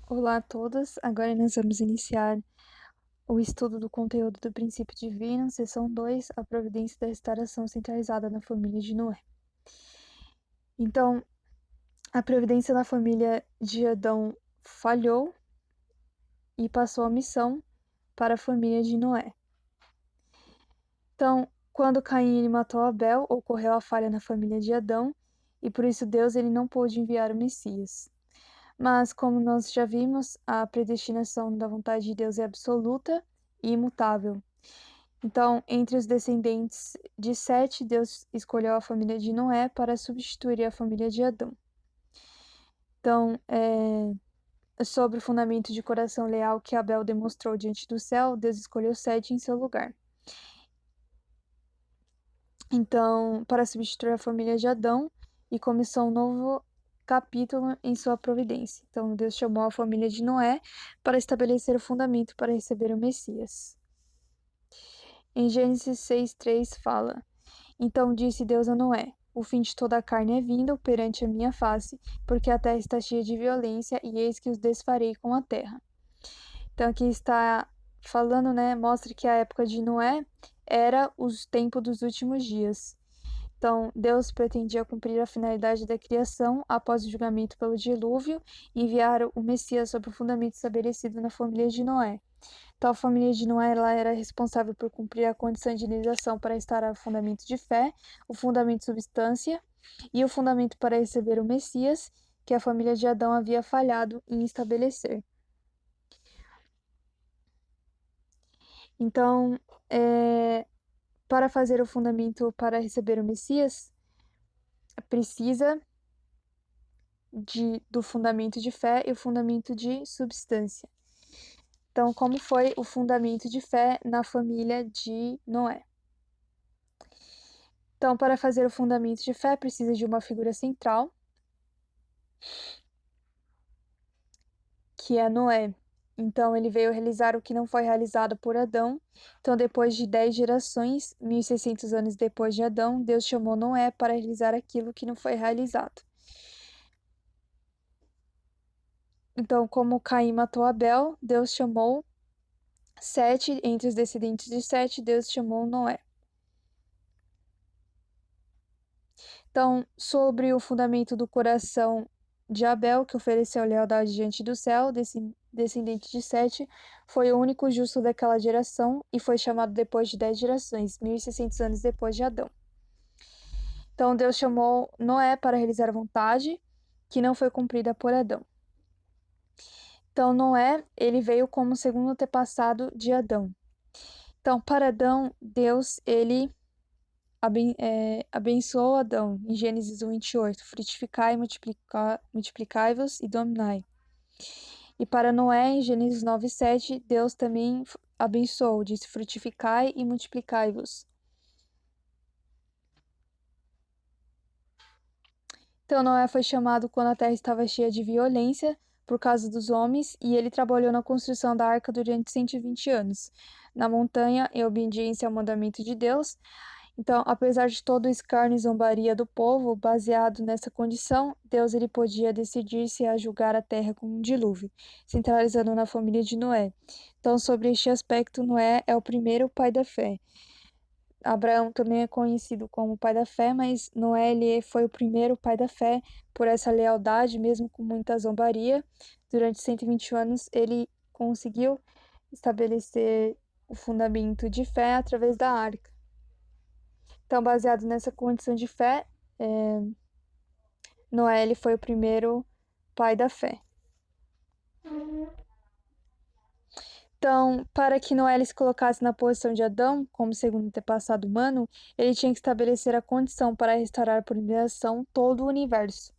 Olá a todos, agora nós vamos iniciar o estudo do conteúdo do princípio divino, seção 2, a providência da restauração centralizada na família de Noé. Então, a providência na família de Adão falhou e passou a missão para a família de Noé. Então, quando Caim matou Abel, ocorreu a falha na família de Adão, e por isso Deus ele não pôde enviar o Messias. Mas, como nós já vimos, a predestinação da vontade de Deus é absoluta e imutável. Então, entre os descendentes de Sete, Deus escolheu a família de Noé para substituir a família de Adão. Então, sobre o fundamento de coração leal que Abel demonstrou diante do céu, Deus escolheu Sete em seu lugar. Então, para substituir a família de Adão, e começou um novo capítulo em sua providência. Então, Deus chamou a família de Noé para estabelecer o fundamento para receber o Messias. Em Gênesis 6:3 fala: Então disse Deus a Noé: O fim de toda a carne é vindo perante a minha face, porque a terra está cheia de violência, e eis que os desfarei com a terra. Então aqui está falando, mostra que a época de Noé era os tempos dos últimos dias. Então, Deus pretendia cumprir a finalidade da criação após o julgamento pelo dilúvio e enviar o Messias sob o fundamento estabelecido na família de Noé. Então, a família de Noé ela era responsável por cumprir a condição de iniciação para restaurar o fundamento de fé, o fundamento de substância e o fundamento para receber o Messias, que a família de Adão havia falhado em estabelecer. Então, para fazer o fundamento para receber o Messias, precisa do fundamento de fé e o fundamento de substância. Então, como foi o fundamento de fé na família de Noé? Então, para fazer o fundamento de fé, precisa de uma figura central, que é Noé. Então, ele veio realizar o que não foi realizado por Adão. Então, depois de 10 gerações, 1.600 anos depois de Adão, Deus chamou Noé para realizar aquilo que não foi realizado. Então, como Caim matou Abel, Deus chamou Sete, entre os descendentes de Sete, Deus chamou Noé. Então, sobre o fundamento do coração de Abel, que ofereceu lealdade diante do céu, descendente de Sete, foi o único justo daquela geração e foi chamado depois de 10 gerações, 1.600 anos depois de Adão. Então, Deus chamou Noé para realizar a vontade que não foi cumprida por Adão. Então, Noé, ele veio como segundo antepassado de Adão. Então, para Adão, Deus, ele abençoou Adão, em Gênesis 1:28, frutificai, multiplicai-vos e dominai. E para Noé, em Gênesis 9:7, Deus também abençoou, disse, frutificai e multiplicai-vos. Então Noé foi chamado quando a terra estava cheia de violência por causa dos homens, e ele trabalhou na construção da arca durante 120 anos, na montanha, em obediência ao mandamento de Deus. Então, apesar de todo o escárnio e zombaria do povo, baseado nessa condição, Deus ele podia decidir-se a julgar a terra com um dilúvio, centralizando na família de Noé. Então, sobre este aspecto, Noé é o primeiro pai da fé. Abraão também é conhecido como pai da fé, mas Noé ele foi o primeiro pai da fé por essa lealdade, mesmo com muita zombaria. Durante 120 anos, ele conseguiu estabelecer o fundamento de fé através da arca. Então, baseado nessa condição de fé, Noé ele foi o primeiro pai da fé. Então, para que Noé ele se colocasse na posição de Adão, como segundo antepassado humano, ele tinha que estabelecer a condição para restaurar por eliminação todo o universo,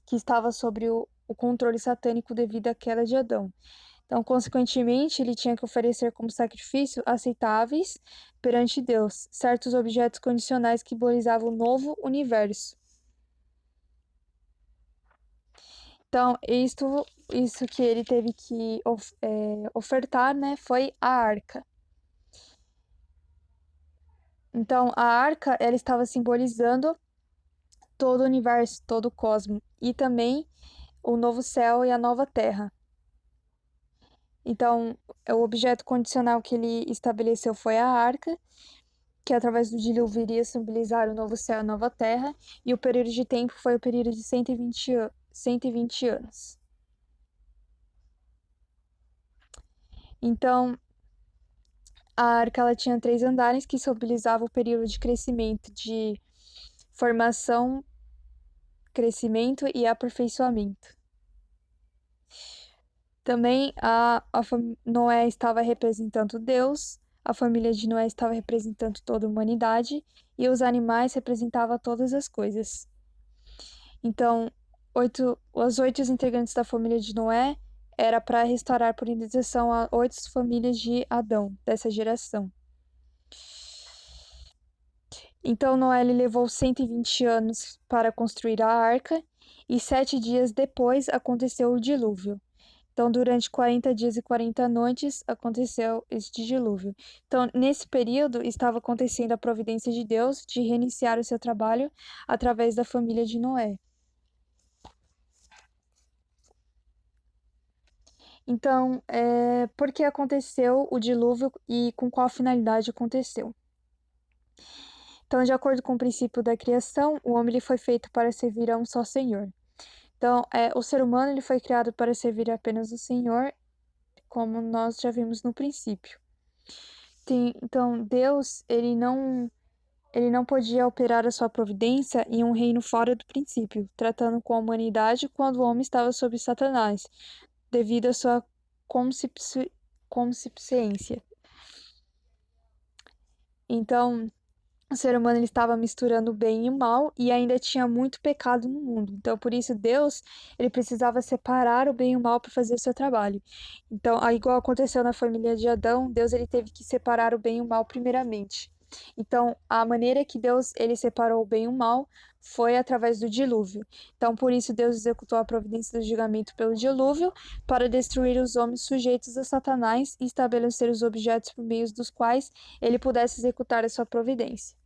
que estava sob o controle satânico devido à queda de Adão. Então, consequentemente, ele tinha que oferecer como sacrifício aceitáveis perante Deus certos objetos condicionais que simbolizavam o novo universo. Então, isso que ele teve que ofertar, foi a arca. Então, a arca, ela estava simbolizando todo o universo, todo o cosmos, e também o novo céu e a nova terra. Então, o objeto condicional que ele estabeleceu foi a arca, que através do dilúvio iria simbolizar o novo céu e a nova terra, e o período de tempo foi o período de 120 anos. Então, a arca ela tinha 3 andares que simbolizavam o período de crescimento, de formação, crescimento e aperfeiçoamento. Também Noé estava representando Deus, a família de Noé estava representando toda a humanidade e os animais representavam todas as coisas. Então, os 8 integrantes da família de Noé era para restaurar por indenização a 8 famílias de Adão, dessa geração. Então, Noé levou 120 anos para construir a arca e 7 dias depois aconteceu o dilúvio. Então, durante 40 dias e 40 noites aconteceu este dilúvio. Então, nesse período, estava acontecendo a providência de Deus de reiniciar o seu trabalho através da família de Noé. Então, por que aconteceu o dilúvio e com qual finalidade aconteceu? Então, de acordo com o princípio da criação, o homem ele foi feito para servir a um só Senhor. Então, o ser humano ele foi criado para servir apenas o Senhor, como nós já vimos no princípio. Então, Deus ele não podia operar a sua providência em um reino fora do princípio, tratando com a humanidade quando o homem estava sob Satanás, devido à sua consciência. Então, o ser humano ele estava misturando o bem e o mal e ainda tinha muito pecado no mundo. Então, por isso, Deus ele precisava separar o bem e o mal para fazer o seu trabalho. Então, igual aconteceu na família de Adão, Deus ele teve que separar o bem e o mal primeiramente. Então, a maneira que Deus ele separou o bem e o mal foi através do dilúvio. Então, por isso Deus executou a providência do julgamento pelo dilúvio para destruir os homens sujeitos a Satanás e estabelecer os objetos por meio dos quais ele pudesse executar a sua providência.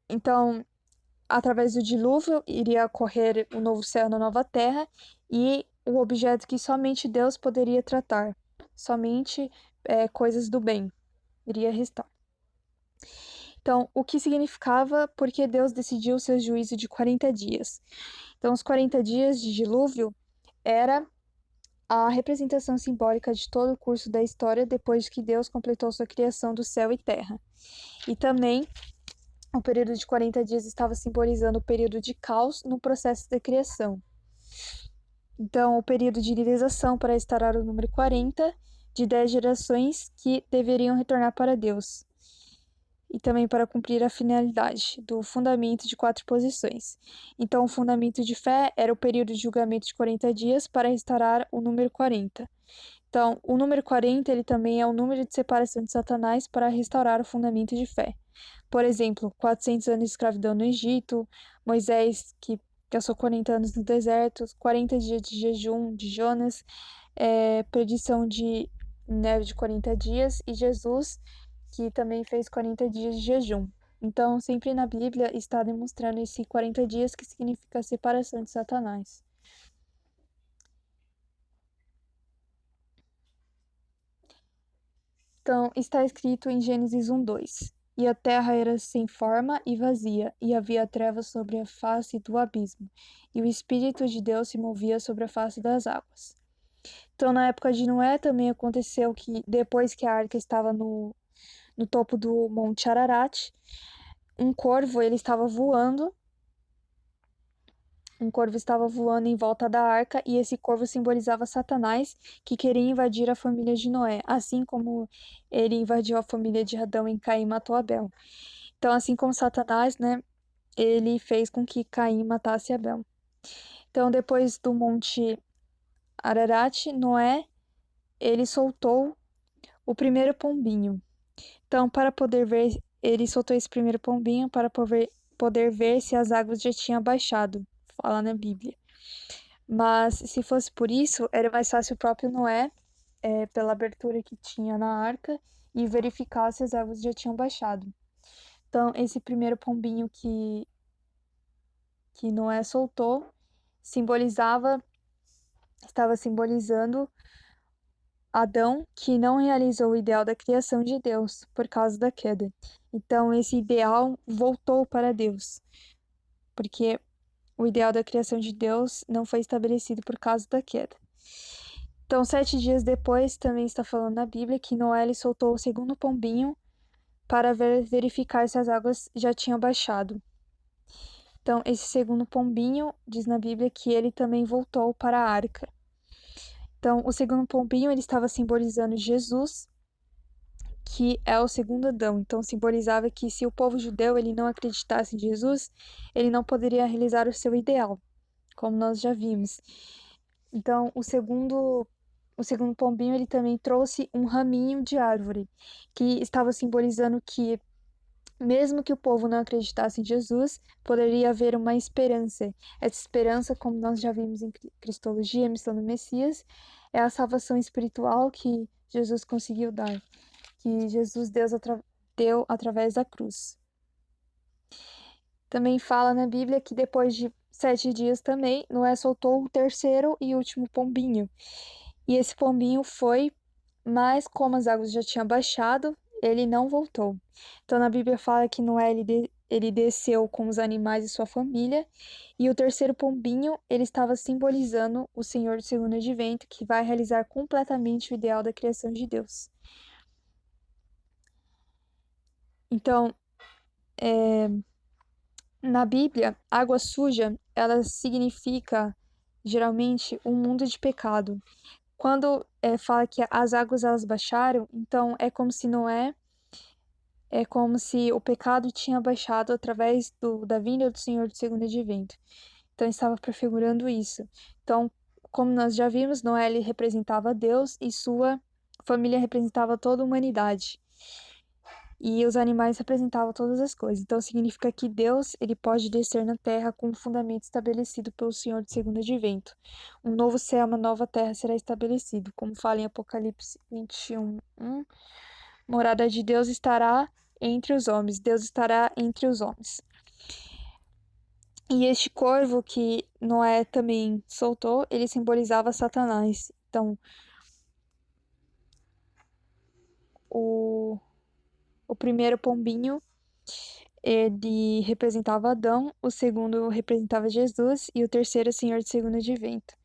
Então, através do dilúvio iria ocorrer o novo céu e a nova terra e o objeto que somente Deus poderia tratar, somente coisas do bem, iria restar. Então, o que significava porque Deus decidiu o seu juízo de 40 dias? Então, os 40 dias de dilúvio era a representação simbólica de todo o curso da história depois que Deus completou sua criação do céu e terra. E também o período de 40 dias estava simbolizando o período de caos no processo de criação. Então, o período de idealização para restaurar o número 40 de 10 gerações que deveriam retornar para Deus. E também para cumprir a finalidade do fundamento de 4 posições. Então, o fundamento de fé era o período de julgamento de 40 dias para restaurar o número 40. Então, o número 40 ele também é o número de separação de Satanás para restaurar o fundamento de fé. Por exemplo, 400 anos de escravidão no Egito, Moisés, que passou 40 anos no deserto, 40 dias de jejum de Jonas, predição de neve de 40 dias, e Jesus, que também fez 40 dias de jejum. Então, sempre na Bíblia está demonstrando esse 40 dias que significa a separação de Satanás. Então, está escrito em Gênesis 1:2. E a terra era sem forma e vazia, e havia trevas sobre a face do abismo, e o Espírito de Deus se movia sobre a face das águas. Então, na época de Noé, também aconteceu que, depois que a arca estava no topo do Monte Ararat, um corvo estava voando em volta da arca, e esse corvo simbolizava Satanás, que queria invadir a família de Noé, assim como ele invadiu a família de Adão em Caim e matou Abel. Então, assim como Satanás, né, ele fez com que Caim matasse Abel. Então, depois do Monte Ararat, Noé, ele soltou o primeiro pombinho. Então, ele soltou esse primeiro pombinho para poder ver se as águas já tinham baixado, fala na Bíblia. Mas, se fosse por isso, era mais fácil o próprio Noé, pela abertura que tinha na arca, e verificar se as águas já tinham baixado. Então, esse primeiro pombinho que Noé soltou simbolizava estava simbolizando Adão, que não realizou o ideal da criação de Deus por causa da queda. Então, esse ideal voltou para Deus, porque o ideal da criação de Deus não foi estabelecido por causa da queda. Então, 7 dias depois, também está falando na Bíblia que Noé ele soltou o segundo pombinho para verificar se as águas já tinham baixado. Então, esse segundo pombinho diz na Bíblia que ele também voltou para a arca. Então, o segundo pombinho ele estava simbolizando Jesus, que é o segundo Adão. Então, simbolizava que se o povo judeu ele não acreditasse em Jesus, ele não poderia realizar o seu ideal, como nós já vimos. Então, o segundo pombinho ele também trouxe um raminho de árvore, que estava simbolizando que mesmo que o povo não acreditasse em Jesus, poderia haver uma esperança. Essa esperança, como nós já vimos em Cristologia, a missão do Messias, é a salvação espiritual que Jesus conseguiu dar, que Jesus deu através da cruz. Também fala na Bíblia que depois de 7 dias também, Noé soltou o terceiro e último pombinho. E esse pombinho foi, mas como as águas já tinham baixado, ele não voltou. Então na Bíblia fala que Noé ele desceu com os animais e sua família, e o terceiro pombinho ele estava simbolizando o Senhor do segundo advento, que vai realizar completamente o ideal da criação de Deus. Então, na Bíblia, água suja, ela significa geralmente um mundo de pecado. Quando fala que as águas elas baixaram, então é como se o pecado tinha baixado através da vinda do Senhor do segundo advento. Então estava prefigurando isso. Então, como nós já vimos, Noé ele representava Deus e sua família representava toda a humanidade. E os animais representavam todas as coisas. Então significa que Deus ele pode descer na terra com um fundamento estabelecido pelo Senhor do segundo advento. Um novo céu, uma nova terra será estabelecido, como fala em Apocalipse 21:1. Morada de Deus estará entre os homens. Deus estará entre os homens. E este corvo que Noé também soltou, ele simbolizava Satanás. Então, o primeiro pombinho ele representava Adão, o segundo representava Jesus e o terceiro o Senhor do segundo advento.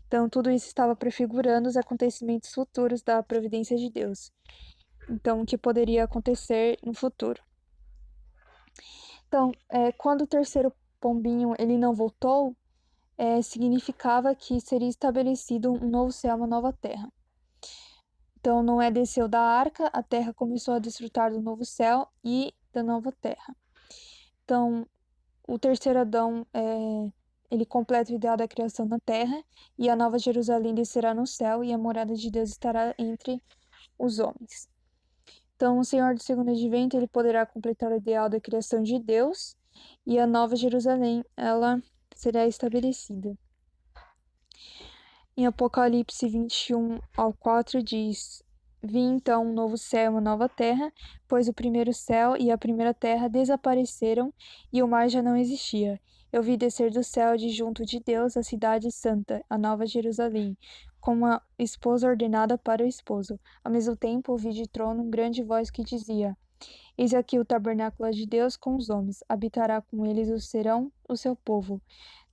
Então, tudo isso estava prefigurando os acontecimentos futuros da providência de Deus. Então, o que poderia acontecer no futuro. Então, quando o terceiro pombinho ele não voltou, significava que seria estabelecido um novo céu, uma nova terra. Então, Noé desceu da arca, a terra começou a desfrutar do novo céu e da nova terra. Então, o terceiro Adão, ele completa o ideal da criação na terra, e a nova Jerusalém descerá no céu, e a morada de Deus estará entre os homens. Então, o Senhor do segundo advento, ele poderá completar o ideal da criação de Deus, e a nova Jerusalém, ela será estabelecida. Em Apocalipse 21:4 diz: Vi então um novo céu e uma nova terra, pois o primeiro céu e a primeira terra desapareceram e o mar já não existia. Eu vi descer do céu de junto de Deus a cidade santa, a nova Jerusalém, com uma esposa ordenada para o esposo. Ao mesmo tempo ouvi de trono uma grande voz que dizia: Eis aqui o tabernáculo de Deus com os homens, habitará com eles e serão o seu povo.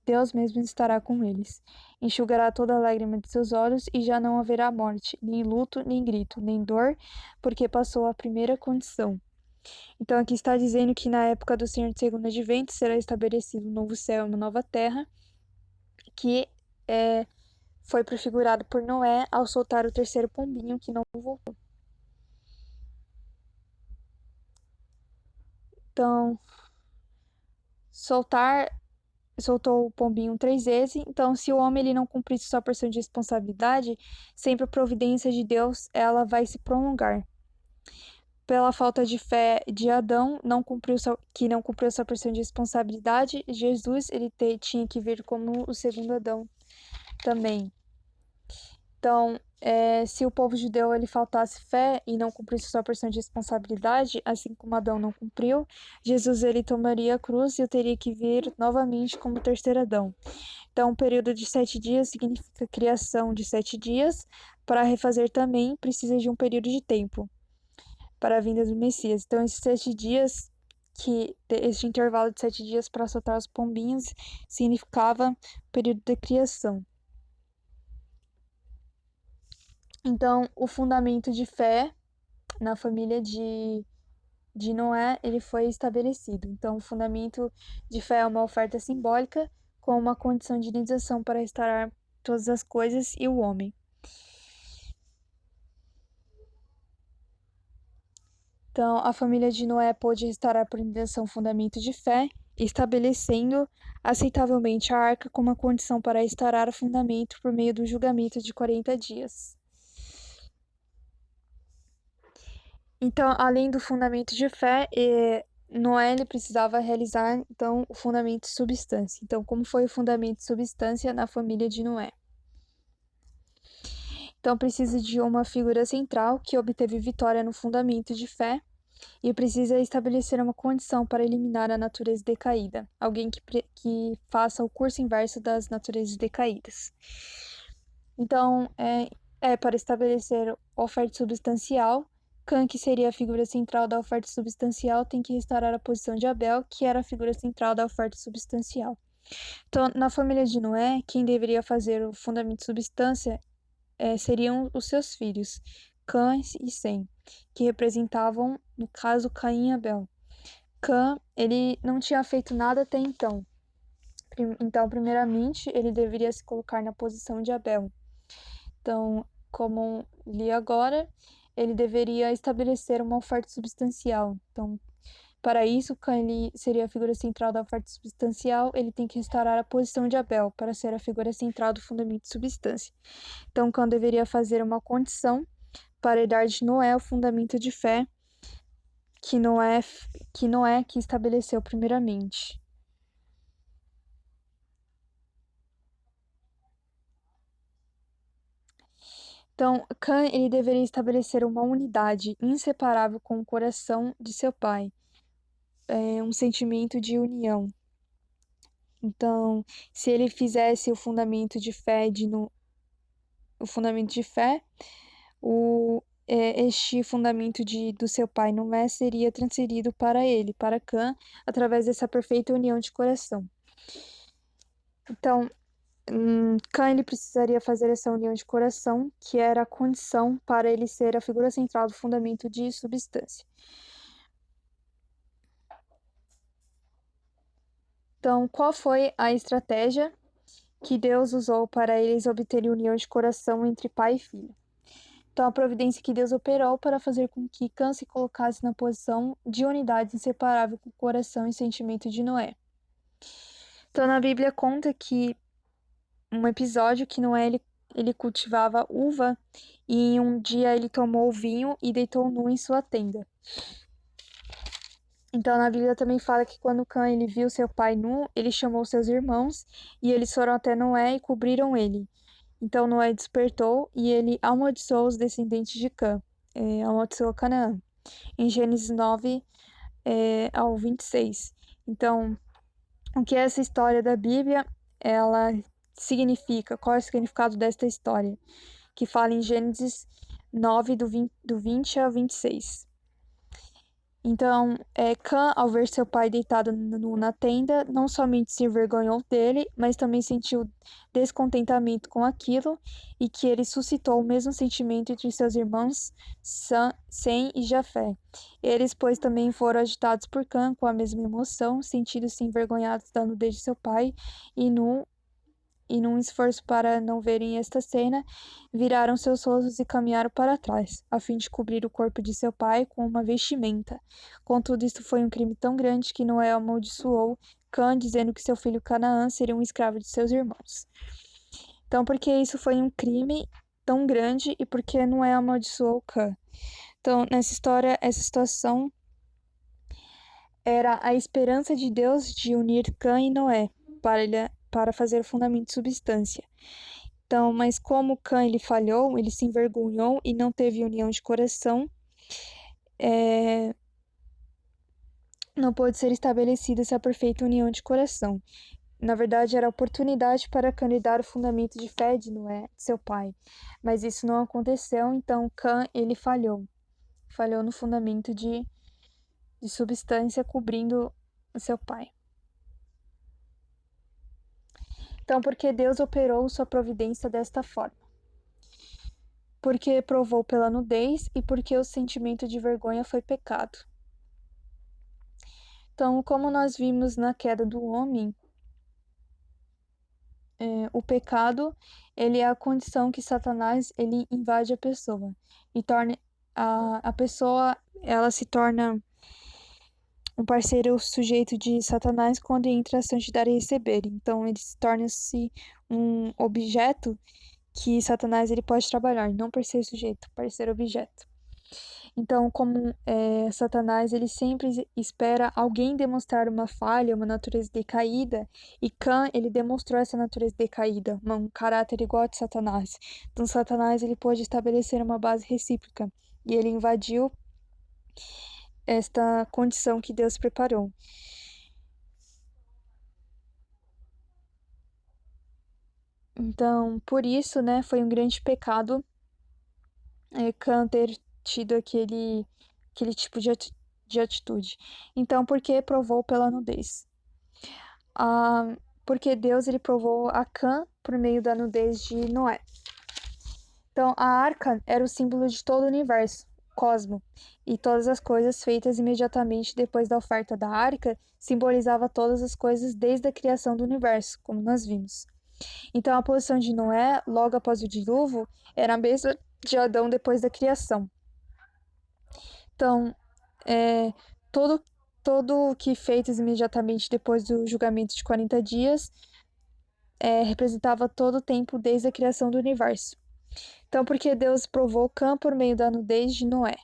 Deus mesmo estará com eles. Enxugará toda a lágrima de seus olhos e já não haverá morte, nem luto, nem grito, nem dor, porque passou a primeira condição. Então aqui está dizendo que na época do Senhor do segundo advento será estabelecido um novo céu e uma nova terra, que foi prefigurado por Noé ao soltar o terceiro pombinho que não voltou. Então, soltou o pombinho 3 vezes. Então, se o homem ele não cumprisse sua porção de responsabilidade, sempre a providência de Deus ela vai se prolongar. Pela falta de fé de Adão, que não cumpriu sua porção de responsabilidade, Jesus ele tinha que vir como o segundo Adão também. Então, se o povo judeu ele faltasse fé e não cumprisse sua porção de responsabilidade, assim como Adão não cumpriu, Jesus ele tomaria a cruz e eu teria que vir novamente como terceiro Adão. Então, o período de 7 dias significa criação de 7 dias. Para refazer também precisa de um período de tempo para a vinda do Messias. Então, esses 7 dias, esse intervalo de 7 dias para soltar os pombinhos, significava período de criação. Então, o fundamento de fé na família de Noé, ele foi estabelecido. Então, o fundamento de fé é uma oferta simbólica com uma condição de indenização para restaurar todas as coisas e o homem. Então, a família de Noé pôde restaurar por indenização o fundamento de fé, estabelecendo aceitavelmente a arca como uma condição para restaurar o fundamento por meio do julgamento de 40 dias. Então, além do fundamento de fé, Noé ele precisava realizar então o fundamento de substância. Então, como foi o fundamento de substância na família de Noé? Então, precisa de uma figura central que obteve vitória no fundamento de fé e precisa estabelecer uma condição para eliminar a natureza decaída, alguém que faça o curso inverso das naturezas decaídas. Então, para estabelecer oferta substancial, Cã, que seria a figura central da oferta substancial, tem que restaurar a posição de Abel, que era a figura central da oferta substancial. Então, na família de Noé, quem deveria fazer o fundamento de substância seriam os seus filhos, Cã e Sem, que representavam, no caso, Caim e Abel. Cã, ele não tinha feito nada até então. Então, primeiramente, ele deveria se colocar na posição de Abel. Então, como li agora, ele deveria estabelecer uma oferta substancial. Então, para isso, Cã ele seria a figura central da oferta substancial, ele tem que restaurar a posição de Abel para ser a figura central do fundamento de substância. Então, Cã deveria fazer uma condição para herdar de Noé o fundamento de fé que Noé que estabeleceu primeiramente. Então, Cã ele deveria estabelecer uma unidade inseparável com o coração de seu pai, um sentimento de união. Então, se ele fizesse o fundamento de fé, este fundamento do seu pai Noé seria transferido para ele, para Cã, através dessa perfeita união de coração. Então, Cã ele precisaria fazer essa união de coração, que era a condição para ele ser a figura central do fundamento de substância. Então, qual foi a estratégia que Deus usou para eles obterem união de coração entre pai e filho? Então, a providência que Deus operou para fazer com que Cã se colocasse na posição de unidade inseparável com o coração e sentimento de Noé. Então, na Bíblia conta que um episódio que Noé ele cultivava uva e um dia ele tomou o vinho e deitou nu em sua tenda. Então, na Bíblia também fala que quando Cã ele viu seu pai nu, ele chamou seus irmãos e eles foram até Noé e cobriram ele. Então, Noé despertou e ele amaldiçoou os descendentes de Cã, amaldiçoou Canaã, em Gênesis 9 ao 26. Então, o que é essa história da Bíblia, ela significa? Qual é o significado desta história? Que fala em Gênesis 9, do 20 ao 26. Então, Cã, ao ver seu pai deitado na tenda, não somente se envergonhou dele, mas também sentiu descontentamento com aquilo e que ele suscitou o mesmo sentimento entre seus irmãos Sem e Jafé. Eles, pois, também foram agitados por Cã com a mesma emoção, sentindo-se envergonhados da nudez de seu pai e num esforço para não verem esta cena, viraram seus rostos e caminharam para trás, a fim de cobrir o corpo de seu pai com uma vestimenta. Contudo, isto foi um crime tão grande que Noé amaldiçoou Cã, dizendo que seu filho Canaã seria um escravo de seus irmãos. Então, porque isso foi um crime tão grande e porque Noé amaldiçoou Cã? Então, nessa história, essa situação era a esperança de Deus de unir Cã e Noé para fazer o fundamento de substância. Então, mas como Cã ele falhou, ele se envergonhou e não teve união de coração, não pôde ser estabelecida essa perfeita união de coração. Na verdade, era a oportunidade para Cã lhe dar o fundamento de fé de Noé, seu pai. Mas isso não aconteceu, então Cã ele falhou. Falhou no fundamento de substância cobrindo o seu pai. Então, por que Deus operou sua providência desta forma? Porque provou pela nudez e porque o sentimento de vergonha foi pecado. Então, como nós vimos na queda do homem, o pecado ele é a condição que Satanás ele invade a pessoa e torna a pessoa ela se torna um parceiro sujeito de Satanás quando entra a santidade e receber. Então ele torna-se um objeto que Satanás ele pode trabalhar, não parceiro sujeito, parceiro objeto. Então, como Satanás ele sempre espera alguém demonstrar uma falha, uma natureza decaída, e Cã ele demonstrou essa natureza decaída, um caráter igual ao de Satanás. Então, Satanás ele pôde estabelecer uma base recíproca e ele invadiu esta condição que Deus preparou. Então, por isso, né, foi um grande pecado Cã ter tido aquele tipo de atitude. Então, por que provou pela nudez? Porque Deus ele provou a Cã por meio da nudez de Noé. Então, a arca era o símbolo de todo o universo, cosmo, e todas as coisas feitas imediatamente depois da oferta da arca simbolizava todas as coisas desde a criação do universo, como nós vimos. Então, a posição de Noé, logo após o dilúvio, era a mesma de Adão depois da criação. Então, todo que feitos imediatamente depois do julgamento de 40 dias representava todo o tempo desde a criação do universo. Então, porque Deus provou Cã por meio da nudez de Noé.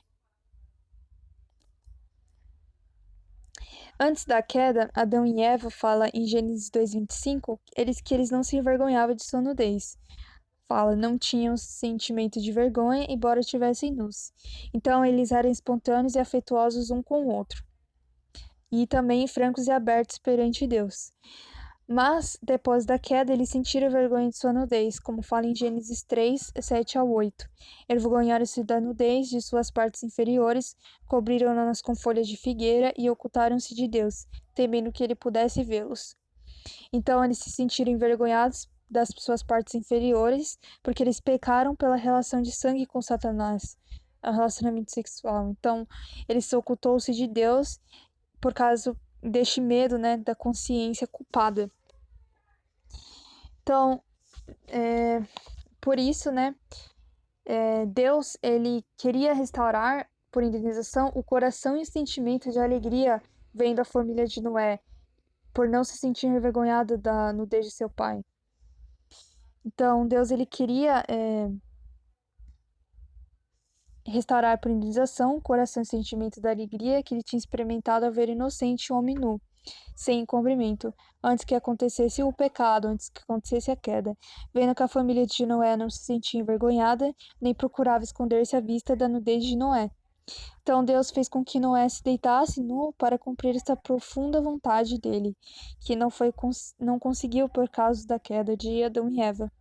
Antes da queda, Adão e Eva fala em Gênesis 2:25 que eles não se envergonhavam de sua nudez. Fala, não tinham sentimento de vergonha, embora estivessem nus. Então, eles eram espontâneos e afetuosos um com o outro. E também francos e abertos perante Deus. Mas, depois da queda, eles sentiram vergonha de sua nudez, como fala em Gênesis 3, 7-8. Envergonharam-se da nudez de suas partes inferiores, cobriram-nas com folhas de figueira e ocultaram-se de Deus, temendo que ele pudesse vê-los. Então, eles se sentiram envergonhados das suas partes inferiores, porque eles pecaram pela relação de sangue com Satanás, o relacionamento sexual. Então, eles ocultou-se de Deus por causa deste medo, né, da consciência culpada. Então, por isso, né, Deus, ele queria restaurar, por indenização, o coração e o sentimento de alegria vendo a família de Noé, por não se sentir envergonhado da nudez de seu pai. Então, Deus, ele queria restaurar por indenização o coração e sentimento da alegria que ele tinha experimentado ao ver inocente um homem nu, sem encobrimento, antes que acontecesse o pecado, antes que acontecesse a queda, vendo que a família de Noé não se sentia envergonhada, nem procurava esconder-se à vista da nudez de Noé. Então Deus fez com que Noé se deitasse nu para cumprir esta profunda vontade dele, que não conseguiu por causa da queda de Adão e Eva.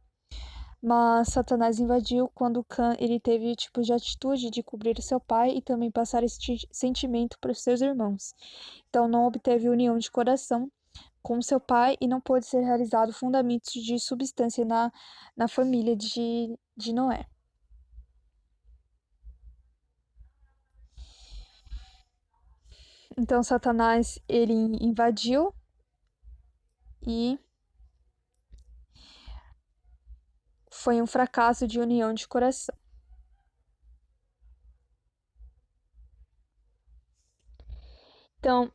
Mas Satanás invadiu quando Cã ele teve o tipo de atitude de cobrir o seu pai e também passar este sentimento para os seus irmãos. Então não obteve união de coração com seu pai e não pôde ser realizado fundamentos de substância na família de Noé. Então Satanás ele invadiu e foi um fracasso de união de coração. Então,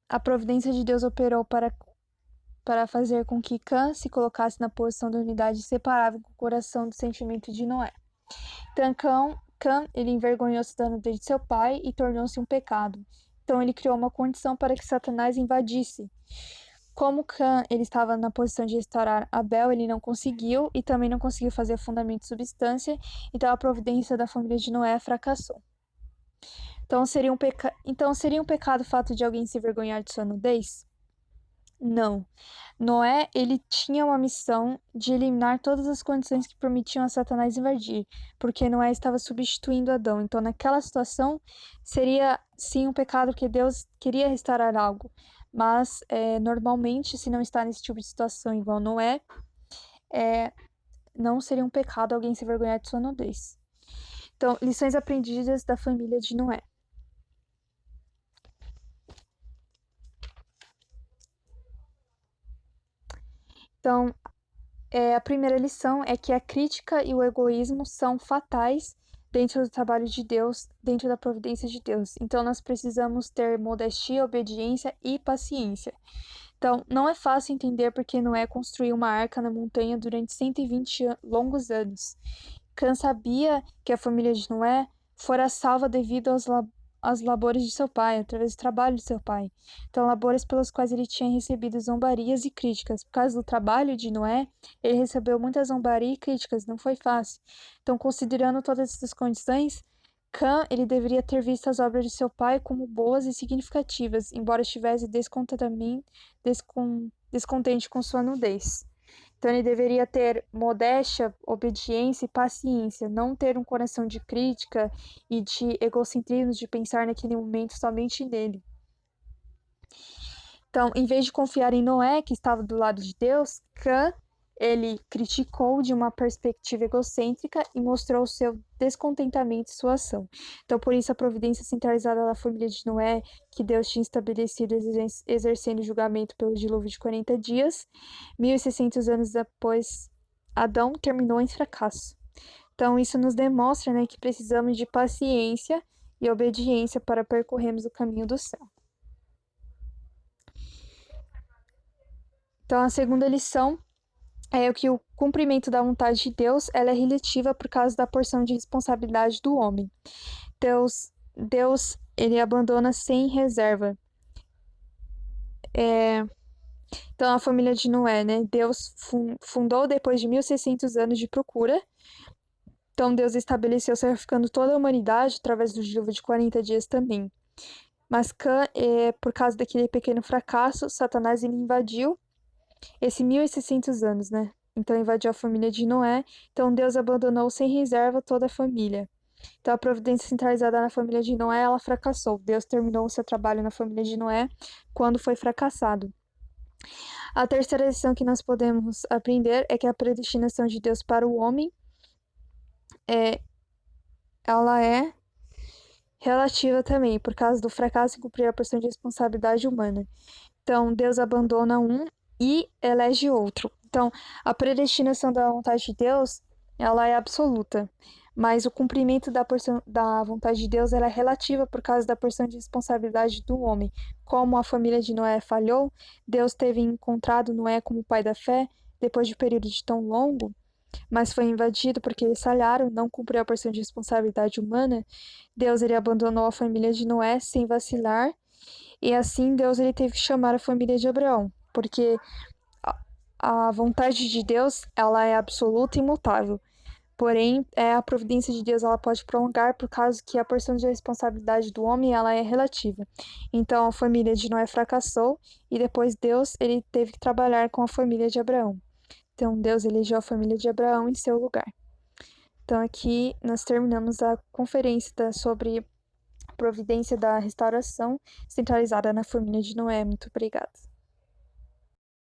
a providência de Deus operou para fazer com que Cã se colocasse na posição da unidade separável com o coração do sentimento de Noé. Então, Cã ele envergonhou-se da nudez de seu pai e tornou-se um pecado. Então, ele criou uma condição para que Satanás invadisse Como Cã ele estava na posição de restaurar Abel, ele não conseguiu e também não conseguiu fazer fundamento de substância, então a providência da família de Noé fracassou. Então seria um pecado o fato de alguém se envergonhar de sua nudez? Não. Noé, ele tinha uma missão de eliminar todas as condições que permitiam a Satanás invadir, porque Noé estava substituindo Adão. Então, naquela situação, seria sim um pecado que Deus queria restaurar algo. Mas, normalmente, se não está nesse tipo de situação igual Noé, não seria um pecado alguém se envergonhar de sua nudez. Então, lições aprendidas da família de Noé. Então, a primeira lição é que a crítica e o egoísmo são fatais dentro do trabalho de Deus, dentro da providência de Deus. Então, nós precisamos ter modestia, obediência e paciência. Então, não é fácil entender porque Noé construiu uma arca na montanha durante 120 longos anos. Cã sabia que a família de Noé fora salva devido aos labores de seu pai, através do trabalho de seu pai. Então, labores pelos quais ele tinha recebido zombarias e críticas. Por causa do trabalho de Noé, ele recebeu muita zombaria e críticas, não foi fácil. Então, considerando todas essas condições, Cã, ele deveria ter visto as obras de seu pai como boas e significativas, embora estivesse descontente com sua nudez. Então, ele deveria ter modéstia, obediência e paciência, não ter um coração de crítica e de egocentrismo, de pensar naquele momento somente nele. Então, em vez de confiar em Noé, que estava do lado de Deus, Cã, ele criticou de uma perspectiva egocêntrica e mostrou seu descontentamento em sua ação. Então, por isso, a providência centralizada da família de Noé, que Deus tinha estabelecido exercendo o julgamento pelo dilúvio de 40 dias, 1.600 anos depois, Adão terminou em fracasso. Então, isso nos demonstra, né, que precisamos de paciência e obediência para percorrermos o caminho do céu. Então, a segunda lição é que o cumprimento da vontade de Deus ela é relativa por causa da porção de responsabilidade do homem. Deus ele abandona sem reserva. Então, a família de Noé, né? Deus fundou depois de 1.600 anos de procura. Então, Deus estabeleceu sacrificando toda a humanidade através do dilúvio de 40 dias também. Mas Cã, por causa daquele pequeno fracasso, Satanás ele invadiu esse 1.600 anos, né? Então invadiu a família de Noé. Então Deus abandonou sem reserva toda a família. Então a providência centralizada na família de Noé, ela fracassou. Deus terminou o seu trabalho na família de Noé quando foi fracassado. A terceira lição que nós podemos aprender é que a predestinação de Deus para o homem ela é relativa também, por causa do fracasso em cumprir a porção de responsabilidade humana. Então Deus abandona um e elege outro. Então, a predestinação da vontade de Deus, ela é absoluta, mas o cumprimento da vontade de Deus ela é relativa por causa da porção de responsabilidade do homem. Como a família de Noé falhou, Deus teve encontrado Noé como pai da fé depois de um período de tão longo, mas foi invadido porque eles falharam, não cumpriu a porção de responsabilidade humana. Deus ele abandonou a família de Noé sem vacilar, e assim Deus ele teve que chamar a família de Abraão, porque a vontade de Deus, ela é absoluta e imutável. Porém, a providência de Deus, ela pode prolongar por causa que a porção de responsabilidade do homem, ela é relativa. Então, a família de Noé fracassou e depois Deus, ele teve que trabalhar com a família de Abraão. Então, Deus elegeu a família de Abraão em seu lugar. Então, aqui nós terminamos a conferência sobre a providência da restauração centralizada na família de Noé. Muito obrigada.